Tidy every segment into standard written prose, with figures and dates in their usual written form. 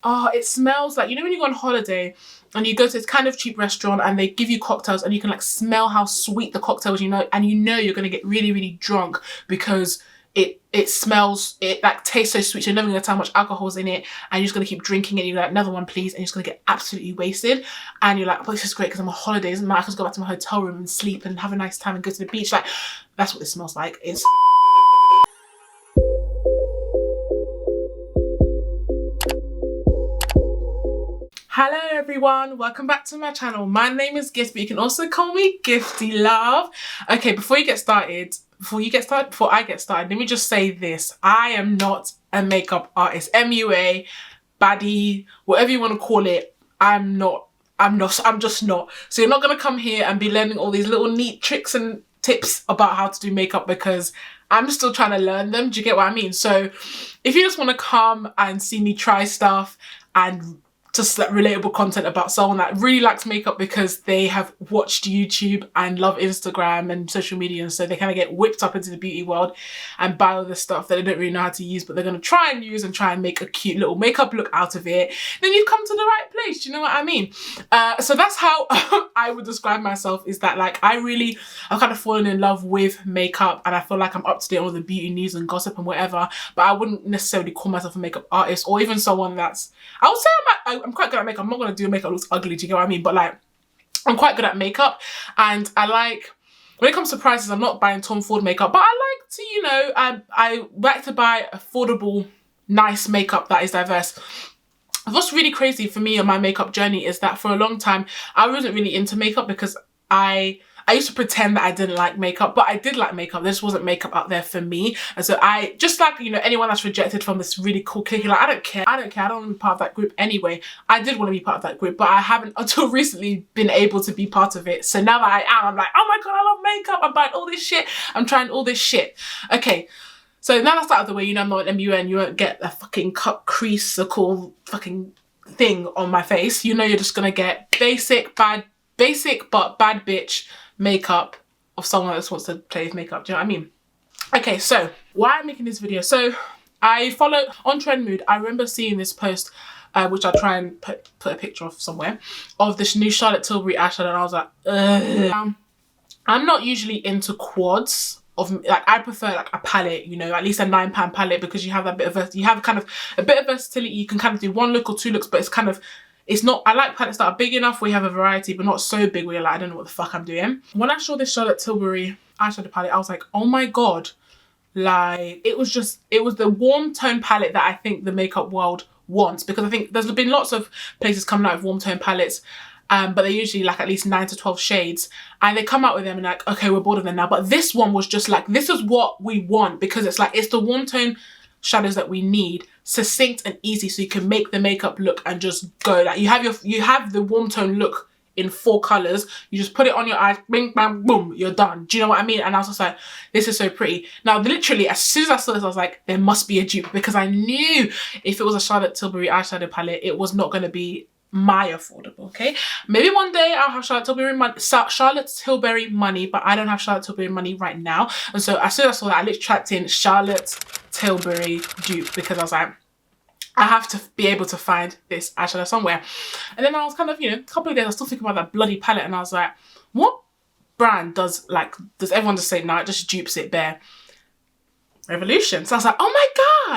Oh, it smells like, you know when you go on holiday and you go to this kind of cheap restaurant and they give you cocktails and you can like smell how sweet the cocktail is, and you know you're gonna get really, really drunk because it smells, it like tastes so sweet, so you're never gonna tell how much alcohol's in it, and you're just gonna keep drinking it, and you're like, another one please, and you're just gonna get absolutely wasted, and you're like, well, this is great because I'm on holidays and I can just go back to my hotel room and sleep and have a nice time and go to the beach. Like, that's what this smells like. It's Hello everyone, welcome back to my channel. My name is Gift, but you can also call me Giftee Love. Okay, before I get started, let me just say this. I am not a makeup artist. MUA, baddie, whatever you want to call it. I'm just not. So you're not gonna come here and be learning all these little neat tricks and tips about how to do makeup because I'm still trying to learn them. Do you get what I mean? So if you just want to come and see me try stuff and just like relatable content about someone that really likes makeup because they have watched YouTube and love Instagram and social media, and so they kind of get whipped up into the beauty world and buy all this stuff that they don't really know how to use, but they're going to try and use and try and make a cute little makeup look out of it, then you've come to the right place. Do you know what I mean? So that's how I would describe myself, is that like I've kind of fallen in love with makeup and I feel like I'm up to date on all the beauty news and gossip and whatever, but I wouldn't necessarily call myself a makeup artist or even someone that's, I would say I'm quite good at makeup. I'm not going to do makeup that looks ugly, do you get what I mean? But like, I'm quite good at makeup, and I like, when it comes to prices, I'm not buying Tom Ford makeup, but I like to, I like to buy affordable, nice makeup that is diverse. What's really crazy for me on my makeup journey is that for a long time, I wasn't really into makeup because I used to pretend that I didn't like makeup, but I did like makeup. There just wasn't makeup out there for me. And so I, just like, anyone that's rejected from this really cool clique, like, I don't care. I don't want to be part of that group anyway. I did want to be part of that group, but I haven't until recently been able to be part of it. So now that I am, I'm like, oh my God, I love makeup. I'm buying all this shit. I'm trying all this shit. Okay. So now that's out of the way, I'm not an MUN, you won't get a fucking cut crease, a cool fucking thing on my face. You're just gonna get basic but bad bitch makeup of someone that just wants to play with makeup. Do you know what I mean? Okay, so why I'm making this video. So I follow on Trend Mood. I remember seeing this post, which I'll try and put a picture of somewhere, of this new Charlotte Tilbury eyeshadow, and I was like, ugh. I'm not usually into quads of, like, I prefer like a palette, at least a £9 palette, because you have a bit of versatility. You can kind of do one look or two looks, but it's not, I like palettes that are big enough where you have a variety, but not so big where you're like, I don't know what the fuck I'm doing. When I saw this Charlotte Tilbury eyeshadow palette, I was like, oh my God. Like, it was the warm tone palette that I think the makeup world wants, because I think there's been lots of places coming out with warm tone palettes, but they're usually like at least 9 to 12 shades, and they come out with them and like, okay, we're bored of them now. But this one was just like, this is what we want, because it's like, it's the warm tone shadows that we need, succinct and easy, so you can make the makeup look and just go. Like, you have the warm tone look in 4 colors. You just put it on your eyes, bing, bang, boom, you're done. Do you know what I mean? And I was just like, this is so pretty. Now, literally, as soon as I saw this, I was like, there must be a dupe, because I knew if it was a Charlotte Tilbury eyeshadow palette, it was not going to be my affordable. Okay, maybe one day I'll have Charlotte Tilbury money, but I don't have Charlotte Tilbury money right now. And so as soon as I saw that, I literally typed in Charlotte Tilbury dupe, because I was like, I have to be able to find this eyeshadow somewhere. And then I was kind of, a couple of days I was still thinking about that bloody palette, and I was like, what brand does everyone just say, no, it just dupes it bare? Revolution. So I was like, oh my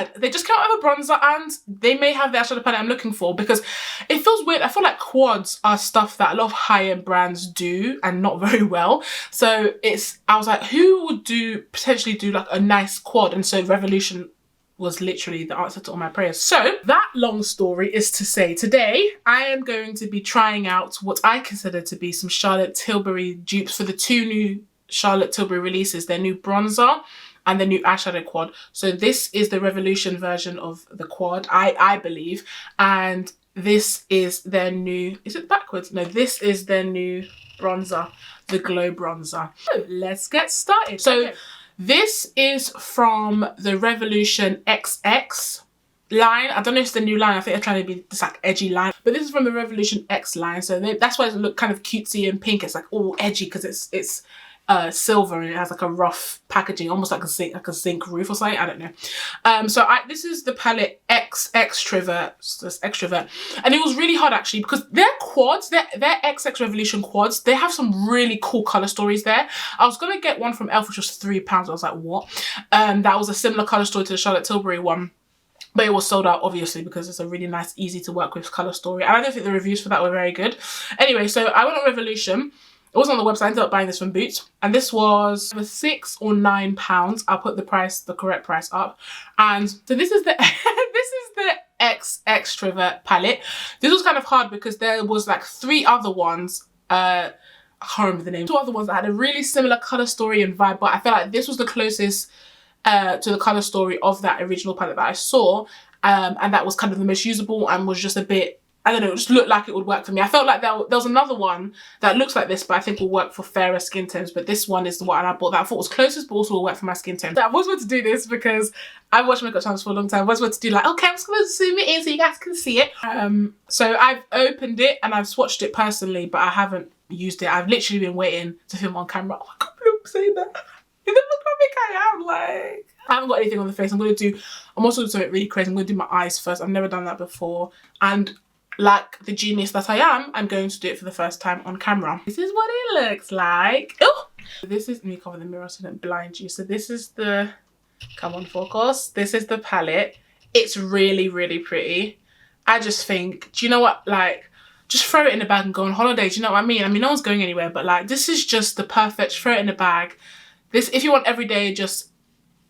God, they just came out with a bronzer and they may have the eyeshadow palette I'm looking for, because it feels weird. I feel like quads are stuff that a lot of high-end brands do and not very well. So I was like, who would potentially do like a nice quad? And so Revolution was literally the answer to all my prayers. So that long story is to say, today I am going to be trying out what I consider to be some Charlotte Tilbury dupes for the 2 new Charlotte Tilbury releases, their new bronzer and the new eyeshadow quad. So this is the Revolution version of the quad, I believe, and this is their new, is it backwards? No, this is their new bronzer, the Glow Bronzer. So let's get started. So okay. This is from the Revolution XX line. I don't know if it's the new line. I think they're trying to be this like edgy line, but this is from the Revolution X line. So that's why it looks kind of cutesy and pink. It's like all edgy because it's silver, and it has like a rough packaging, almost like a zinc roof or something. I don't know. So this is the palette Extrovert, and it was really hard actually because their quads, their XXRevolution quads, they have some really cool color stories there. I was gonna get one from Elf, which was £3. I was like, what? That was a similar color story to the Charlotte Tilbury one, but it was sold out obviously because it's a really nice, easy to work with color story, and I don't think the reviews for that were very good. Anyway, so I went on Revolution. It was on the website. I ended up buying this from Boots, and this was for £6 or £9. I'll put the correct price up. And so this is the Extrovert palette. This was kind of hard because there was like 3 other ones. I can't remember the name. 2 other ones that had a really similar color story and vibe, but I felt like this was the closest to the color story of that original palette that I saw, and that was kind of the most usable and was just a bit, I don't know, it just looked like it would work for me. I felt like there was another one that looks like this, but I think will work for fairer skin tones. But this one is the one I bought that I thought was closest, but also will work for my skin tone. So I was going to do this because I've watched makeup channels for a long time. I was going to do like, okay, I'm just going to zoom it in so you guys can see it. So I've opened it and I've swatched it personally, but I haven't used it. I've literally been waiting to film on camera. Oh my God, I'm saying that. It doesn't look like I am, like. I haven't got anything on the face. I'm also doing something really crazy. I'm going to do my eyes first. I've never done that before. And like the genius that I am, I'm going to do it for the first time on camera. This is what it looks like. Oh, this is, let me cover the mirror so I don't blind you. So this is the, come on focus. This is the palette. It's really, really pretty. I just think, do you know what, like, just throw it in the bag and go on holiday. Do you know what I mean? I mean, no one's going anywhere, but like, this is just the perfect, throw it in the bag. This, if you want everyday, just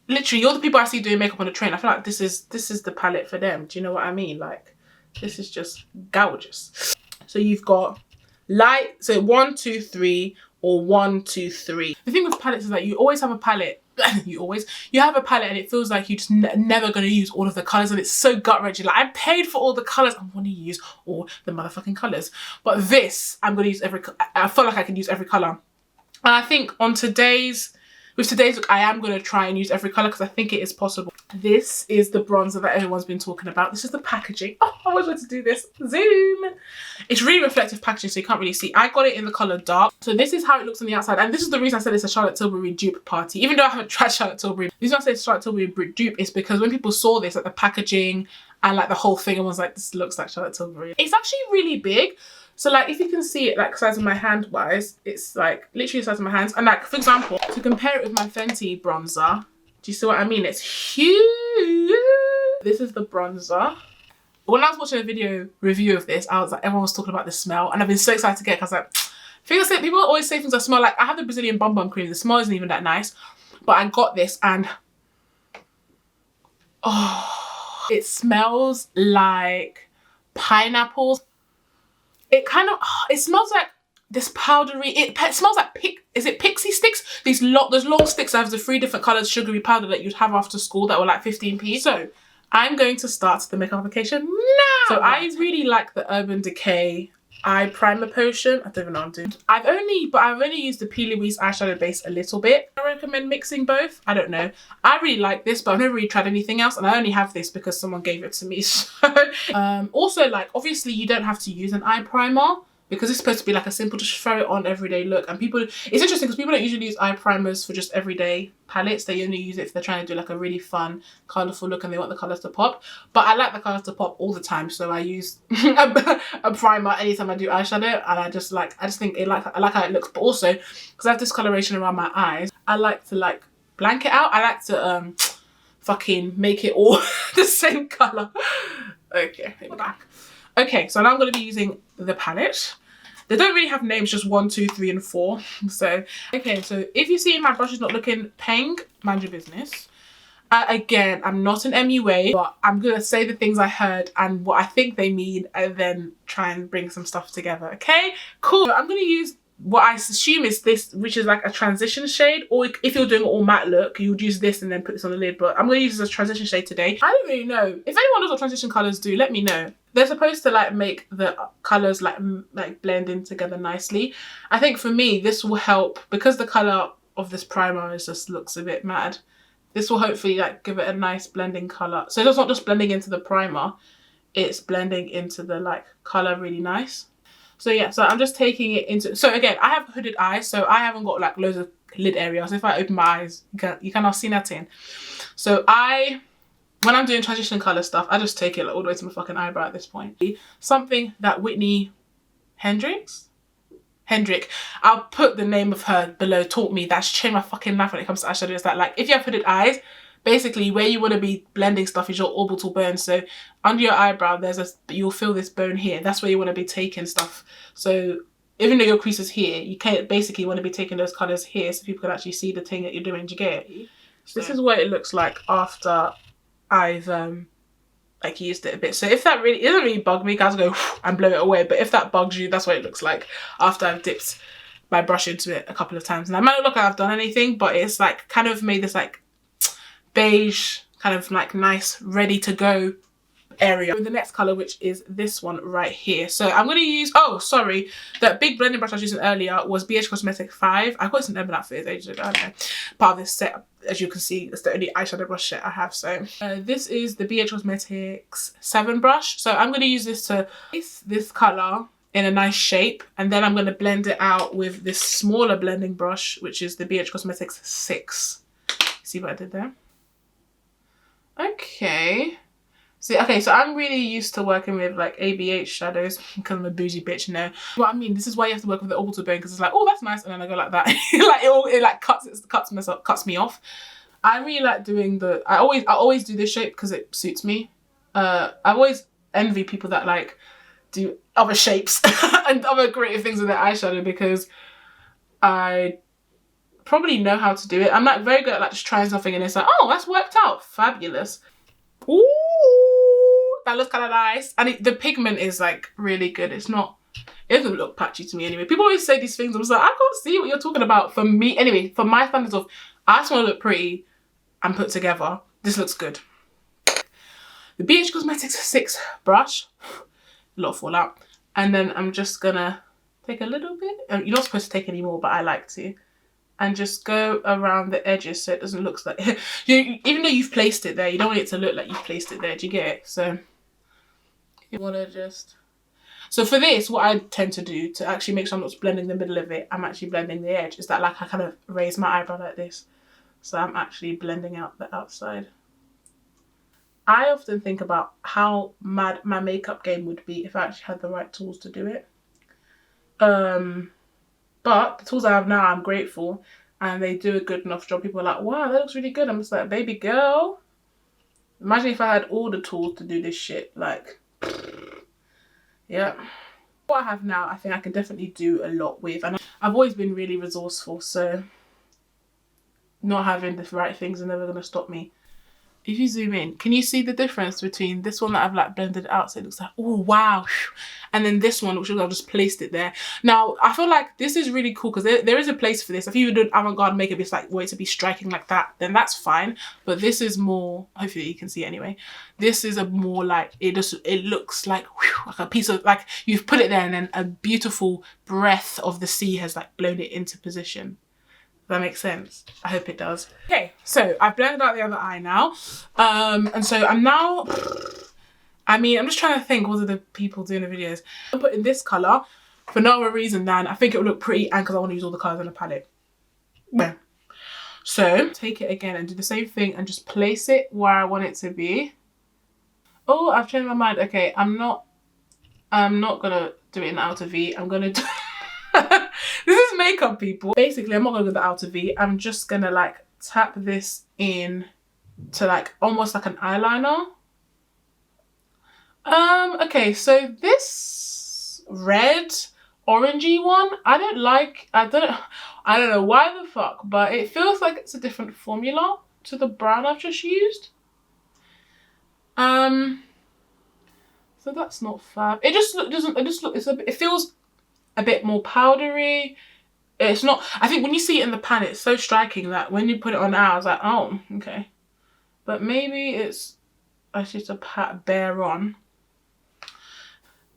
literally, all the people I see doing makeup on the train, I feel like this is the palette for them. Do you know what I mean? Like, this is just gorgeous. So you've got light, so 1, 2, 3, or 1, 2, 3. The thing with palettes is that you always have a palette. you have a palette and it feels like you're just never going to use all of the colours, and it's so gut-wrenching. Like, I paid for all the colours, I want to use all the motherfucking colours. But this, I'm going to use I feel like I can use every colour. And I think on today's look, I am going to try and use every colour because I think it is possible. This is the bronzer that everyone's been talking about. This is the packaging. Oh, I was going to do this. Zoom. It's really reflective packaging, so you can't really see. I got it in the colour dark. So this is how it looks on the outside. And this is the reason I said it's a Charlotte Tilbury dupe party. Even though I haven't tried Charlotte Tilbury. The reason I say it's Charlotte Tilbury dupe is because when people saw this, like the packaging and like the whole thing, everyone's like, this looks like Charlotte Tilbury. It's actually really big. So like, if you can see it like size of my hand wise, it's like literally the size of my hands. And like, for example, to compare it with my Fenty bronzer, do you see what I mean? It's huge. This is the bronzer. When I was watching a video review of this, I was like, everyone was talking about the smell, and I've been so excited to get it because I was like, people always say things that smell like, I have the Brazilian Bum Bum cream. The smell isn't even that nice, but I got this and oh, it smells like pineapples. It kind of, it smells like this powdery, it smells like, is it pixie sticks? Those long sticks that have the 3 different coloured sugary powder that you'd have after school that were like 15p. So I'm going to start the makeup application now. So I really like the Urban Decay eye primer potion. I don't even know what I'm doing. I've only used the P. Louise eyeshadow base a little bit. I recommend mixing both. I don't know. I really like this, but I've never really tried anything else, and I only have this because someone gave it to me. So also, like, obviously you don't have to use an eye primer because it's supposed to be like a simple, just throw it on everyday look. And people, it's interesting because people don't usually use eye primers for just everyday palettes. They only use it if they're trying to do like a really fun, colourful look and they want the colours to pop. But I like the colours to pop all the time, so I use a primer anytime I do eyeshadow, and I just think I like how it looks. But also, because I have discoloration around my eyes, I like to like blank it out. I like to fucking make it all the same colour. Okay, here we go. Okay, so now I'm going to be using the palette. They don't really have names, just 1, 2, 3, and 4. So, okay, so if you see my brush is not looking peng, mind your business. Again, I'm not an MUA, but I'm going to say the things I heard and what I think they mean, and then try and bring some stuff together, okay? Cool. So I'm going to use what I assume is this, which is like a transition shade, or if you're doing an all matte look, you would use this and then put this on the lid, but I'm going to use this as a transition shade today. I don't really know. If anyone knows what transition colours do, let me know. They're supposed to like make the colours like blend in together nicely. I think for me, this will help because the colour of this primer just looks a bit mad. This will hopefully like give it a nice blending colour. So it's not just blending into the primer, it's blending into the like colour really nice. So yeah, so I'm just taking it into, so again, I have hooded eyes, so I haven't got like loads of lid area. So if I open my eyes, you cannot see nothing. So when I'm doing transition colour stuff, I just take it like all the way to my fucking eyebrow at this point. Something that Whitney Hendrick, I'll put the name of her below, taught me, that's changed my fucking life when it comes to eyeshadow. Is that like, if you have hooded eyes, basically where you want to be blending stuff is your orbital bone. So under your eyebrow, you'll feel this bone here. That's where you want to be taking stuff. So even though your crease is here, you can't basically want to be taking those colours here so people can actually see the thing that you're doing. Do you get it? So this is what it looks like after I've like used it a bit. So if that really, it doesn't really bug me, guys, go and blow it away. But if that bugs you, that's what it looks like after I've dipped my brush into it a couple of times. And I might not look like I've done anything, but it's like kind of made this like beige, kind of like nice, ready to go area. With the next colour, which is this one right here. So I'm going to use, oh sorry, that big blending brush I was using earlier was BH Cosmetic 5. I got some name of that for ages ago, I don't know. Part of this set, as you can see, it's the only eyeshadow brush set I have. So this is the BH Cosmetics 7 brush. So I'm going to use this to place this colour in a nice shape, and then I'm going to blend it out with this smaller blending brush, which is the BH Cosmetics 6. See what I did there? Okay. See, okay, so I'm really used to working with like ABH shadows because I'm a bougie bitch, you know. What I mean, this is why you have to work with the orbital bone, because it's like, oh, that's nice, and then I go like that. Like it like cuts me off. I really like doing I always do this shape because it suits me. I always envy people that like do other shapes and other creative things with their eyeshadow, because I probably know how to do it. I'm like very good at like just trying something and it's like, oh, that's worked out, fabulous. Ooh, that looks kind of nice. And the pigment is like really good. It doesn't look patchy to me anyway. People always say these things, I'm just like, I can't see what you're talking about. For me, anyway, for my standards of, I just want to look pretty and put together, this looks good. The BH Cosmetics 6 brush, a lot of fallout. And then I'm just gonna take a little bit, you're not supposed to take any more, but I like to. And just go around the edges so it doesn't look like even though you've placed it there, you don't want it to look like you've placed it there. Do you get it? So you want to just, so for this, what I tend to do to actually make sure I'm not blending the middle of it, I'm actually blending the edge. Is that like I kind of raise my eyebrow like this, so I'm actually blending out the outside. I often think about how mad my makeup game would be if I actually had the right tools to do it. But the tools I have now, I'm grateful, and they do a good enough job. People are like, wow, that looks really good. I'm just like, baby girl, imagine if I had all the tools to do this shit. Like, yeah. What I have now, I think I can definitely do a lot with. And I've always been really resourceful, so not having the right things are never going to stop me. If you zoom in, can you see the difference between this one that I've like blended out so it looks like, oh wow, and then this one which I've just placed it there. Now I feel like this is really cool because there is a place for this. If you do avant-garde makeup, it's like way to be striking like that, then that's fine. But this is more, hopefully you can see anyway, this is a more like, it looks like, whew, like a piece of, like you've put it there and then a beautiful breath of the sea has like blown it into position. That makes sense. I hope it does. Okay, so I've blended out the other eye now. And so I'm now, I mean, I'm just trying to think, what are the people doing the videos? I'm putting this colour for no other reason than I think it will look pretty and because I want to use all the colours in the palette. Yeah. So take it again and do the same thing and just place it where I want it to be. Oh, I've changed my mind. Okay, I'm not gonna do it in the outer V. I'm gonna do this is makeup, people. Basically, I'm not gonna go the outer V. I'm just gonna like tap this in to like almost like an eyeliner. Okay, so this red orangey one, I don't know why the fuck, but it feels like it's a different formula to the brown I've just used. So that's not fab. It feels a bit more powdery. It's not, I think when you see it in the pan, it's so striking that when you put it on now, I was like, oh, okay. But maybe it's just a pat bare on.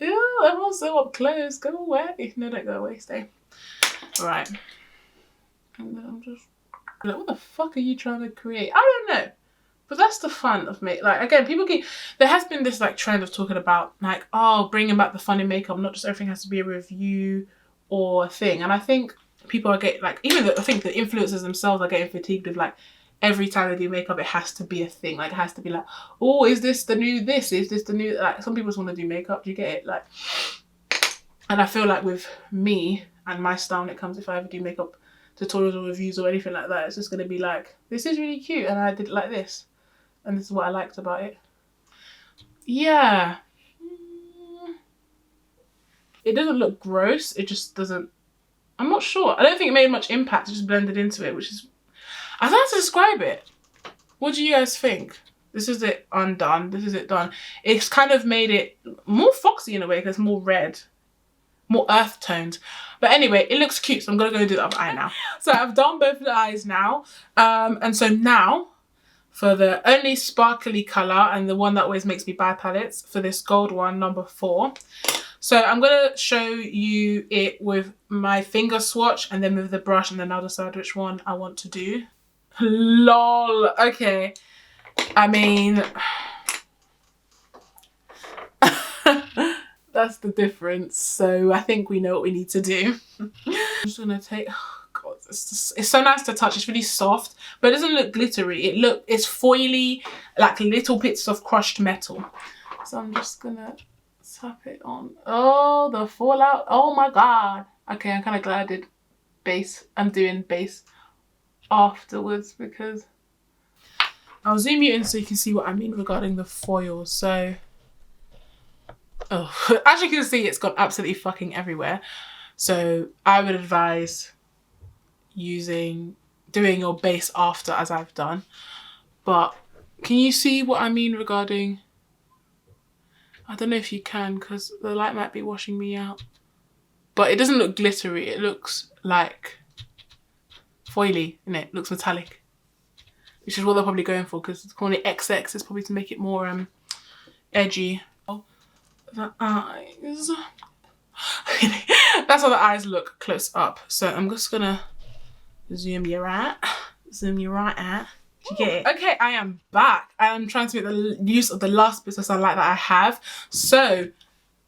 Ew, everyone's so up close. Go away. No, don't go away. Stay. Right. And then I'm just like, what the fuck are you trying to create? I don't know. But that's the fun of make. Like, again, there has been this like trend of talking about like, oh, bringing back the fun in makeup. Not just everything has to be a review or a thing. And I think people are getting like, I think the influencers themselves are getting fatigued with like, every time they do makeup, it has to be a thing. Like, it has to be like, oh, is this the new this? Is this the new, like, some people just want to do makeup. Do you get it? Like, and I feel like with me and my style when it comes, if I ever do makeup tutorials or reviews or anything like that, it's just going to be like, this is really cute and I did it like this. And this is what I liked about it. Yeah. It doesn't look gross. It just doesn't, I'm not sure. I don't think it made much impact. It just blended into it, which is, I don't know how to describe it. What do you guys think? This is it undone. This is it done. It's kind of made it more foxy in a way because it's more red, more earth toned. But anyway, it looks cute. So I'm going to go do the other eye now. So I've done both of the eyes now. And so now for the only sparkly colour and the one that always makes me buy palettes, for this gold one, number 4. So I'm going to show you it with my finger swatch and then with the brush, and then I'll decide which one I want to do. Lol. Okay. I mean, that's the difference. So I think we know what we need to do. I'm just going to take, oh God, it's so nice to touch. It's really soft, but it doesn't look glittery. It's foily, like little bits of crushed metal. So I'm just going to tap it on. Oh, the fallout. Oh my God. Okay, I'm kind of glad I did base. I'm doing base afterwards because I'll zoom you in so you can see what I mean regarding the foil. So, oh, as you can see, it's gone absolutely fucking everywhere. So I would advise doing your base after, as I've done. But can you see what I mean regarding, I don't know if you can because the light might be washing me out. But it doesn't look glittery. It looks like foily, innit? It looks metallic. Which is what they're probably going for because it's calling it XX. It's probably to make it more edgy. Oh, the eyes. That's how the eyes look close up. So I'm just gonna zoom you right out. You get it? Okay, I am back. I'm trying to make the use of the last bits of sunlight that I have. So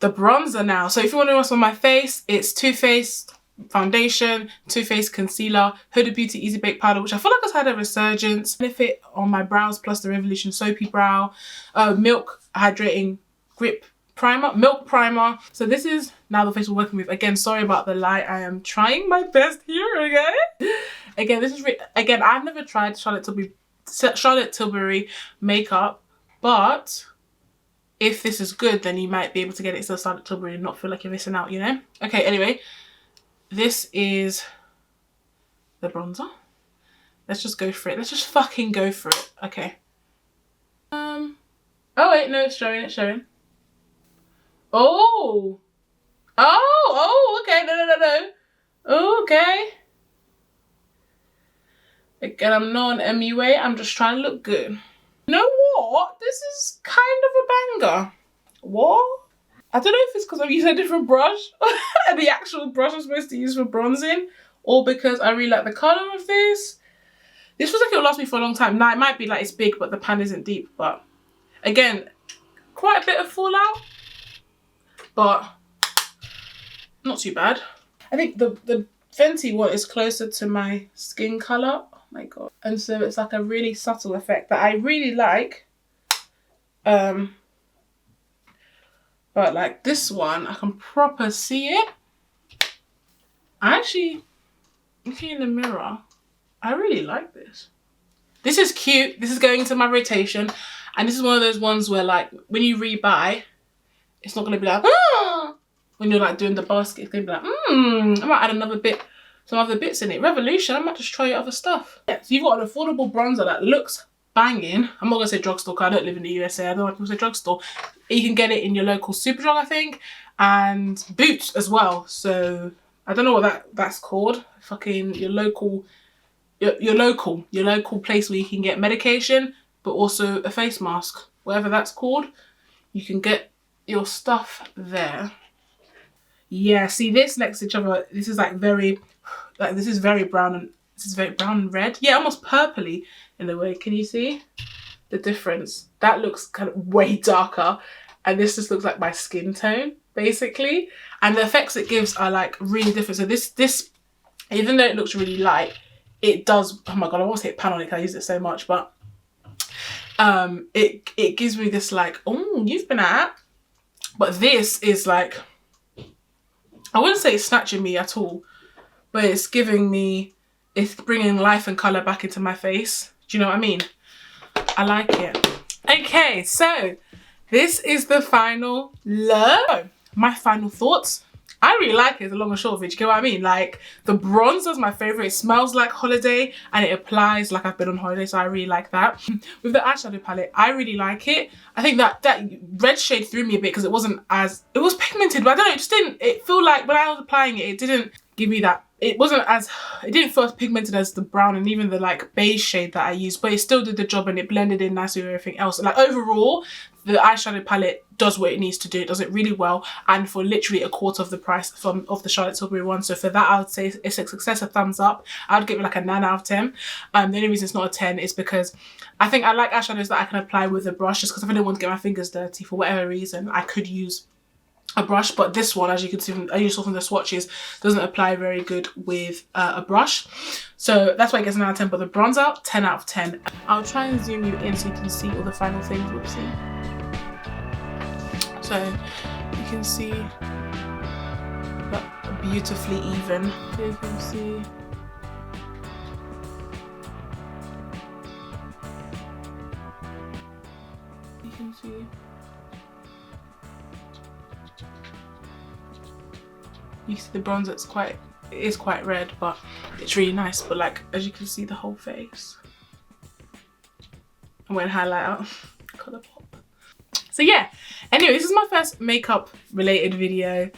the bronzer now. So if you want to know what's on my face, it's Too Faced foundation, Too Faced concealer, Huda Beauty Easy Bake powder, which I feel like has had a resurgence. Benefit on my brows plus the Revolution Soapy Brow, Milk Hydrating Grip Primer, Milk Primer. So this is now the face we're working with. Again, sorry about the light. I am trying my best here, okay? Again, this is again, I've never tried Charlotte Tilbury makeup, but if this is good, then you might be able to get it to Charlotte Tilbury and not feel like you're missing out, you know? Okay, anyway. This is the bronzer. Let's just go for it. Let's just fucking go for it. Okay. Oh wait, no, it's showing. Oh. Oh, okay. No. Okay. Again, I'm not on MUA. I'm just trying to look good. You know what? This is kind of a banger. What? I don't know if it's because I'm using a different brush and the actual brush I'm supposed to use for bronzing, or because I really like the colour of this. This feels like it'll last me for a long time. Now, it might be like it's big, but the pan isn't deep. But again, quite a bit of fallout, but not too bad. I think the Fenty one is closer to my skin colour. Oh my God. And so it's like a really subtle effect that I really like. But like this one, I can proper see it. I actually, looking in the mirror, I really like this. This is cute. This is going into my rotation. And this is one of those ones where like, when you rebuy, it's not going to be like, ah! When you're like doing the basket, it's going to be like, I might add another bit, some other bits in it. Revolution, I might just try other stuff. Yeah, so you've got an affordable bronzer that looks banging. I'm not going to say drugstore because I don't live in the USA. I don't want to say drugstore. You can get it in your local Superdrug, I think, and Boots as well. So I don't know what that's called. Fucking your local place where you can get medication, but also a face mask, whatever that's called. You can get your stuff there. Yeah, see this next to each other. This is like very, this is very brown and this is very brown and red. Yeah, almost purpley in a way. Can you see? the difference. That looks kind of way darker, and this just looks like my skin tone, basically. And the effects it gives are like really different. So this, even though it looks really light, it does, oh my god, I want to say pan on it because I use it so much, but it gives me this like, oh, you've been at. But this is like, I wouldn't say it's snatching me at all, but it's giving me, it's bringing life and colour back into my face. Do you know what I mean? I like it. Okay, so this is the final look. My final thoughts. I really like it, as a long and short of it. Do you get what I mean? Like, the bronzer is my favourite. It smells like holiday and it applies like I've been on holiday, so I really like that. With the eyeshadow palette, I really like it. I think that red shade threw me a bit because it wasn't as, it was pigmented, but I don't know, it just didn't, it feel like when I was applying it, it didn't give me that, it wasn't as, it didn't feel as pigmented as the brown and even the like beige shade that I used, but it still did the job and it blended in nicely with everything else. Like overall, the eyeshadow palette does what it needs to do. It does it really well, and for literally a quarter of the price of the Charlotte Tilbury one. So for that, I would say it's a success, a thumbs up. I would give it like a 9 out of 10. The only reason it's not a 10 is because I think I like eyeshadows that I can apply with a brush, just because if I don't want to get my fingers dirty for whatever reason, I could use a brush. But this one, as you can see, as you saw from the swatches, doesn't apply very good with a brush. So that's why it gets a 9 out of 10. But the bronzer, 10 out of 10. I'll try and zoom you in so you can see all the final things. Whoopsie. So you can see that beautifully even. You can see. You can see. You can see the bronzer, it is quite red, but it's really nice. But like, as you can see, the whole face. I went highlighter, colour pop. So yeah, anyway, this is my first makeup related video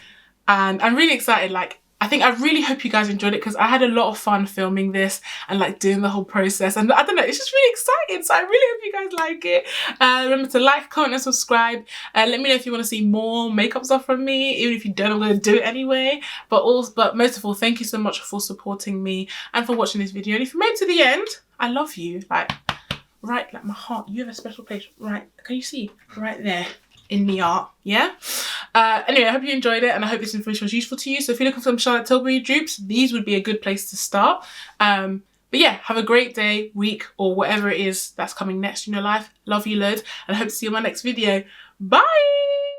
and I'm really excited. Like, I really hope you guys enjoyed it because I had a lot of fun filming this and like doing the whole process, and I don't know, it's just really exciting. So I really hope you guys like it. Remember to like, comment and subscribe. Let me know if you want to see more makeup stuff from me. Even if you don't, I'm going to do it anyway. But most of all, thank you so much for supporting me and for watching this video. And if you made it to the end, I love you. Like, right, like my heart, you have a special place right, can you see, right there in the art, yeah? Anyway, I hope you enjoyed it and I hope this information was useful to you. So if you're looking for some Charlotte Tilbury dupes, these would be a good place to start. But yeah, have a great day, week, or whatever it is that's coming next in your life. Love you loads and I hope to see you in my next video. Bye!